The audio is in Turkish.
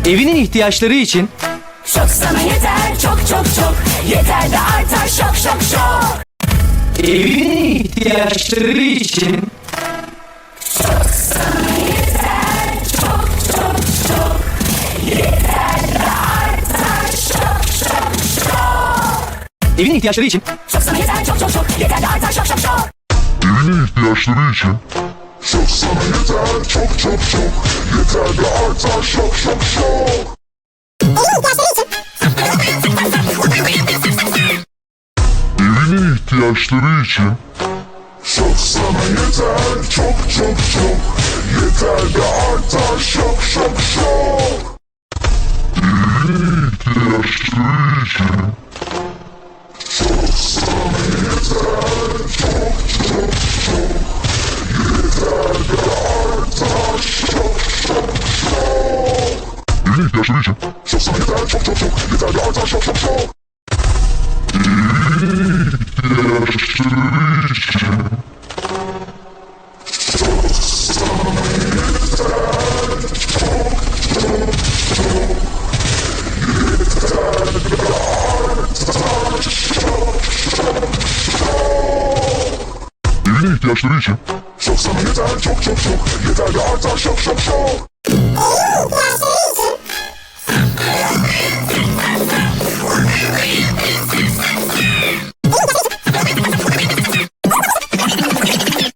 Evinin ihtiyaçları için Şok sana yeter, çok çok çok. Yeter de artar, şok şok şok. evinin ihtiyaçları için Şok sana yeter, çok çok çok. Yeter de artar, şok şok şok. evinin ihtiyaçları için Şok sana yeter, çok çok çok. Yeter de artar, şok şok şok. Evinin ihtiyaçları için şok sana yeter çok çok çok. Yeter de artar şok şok şok. Evinin ihtiyaçları için şok sana yeter çok çok çok. Yeter de artar şok şok şok. Evinin ihtiyaçları için şok sana yeter çok çok çok. Yeter de artar şok şok şok. Evinin ihtiyaçları için şok sana yeter çok çok çok. Yeter de artar şok şok şok. Evinin ihtiyaçları için şok sana yeter çok çok çok. Yeter de artar şok şok şok. Evinin ihtiyaçları için şok sana yeter çok çok çok. Yeter de artar şok şok şok.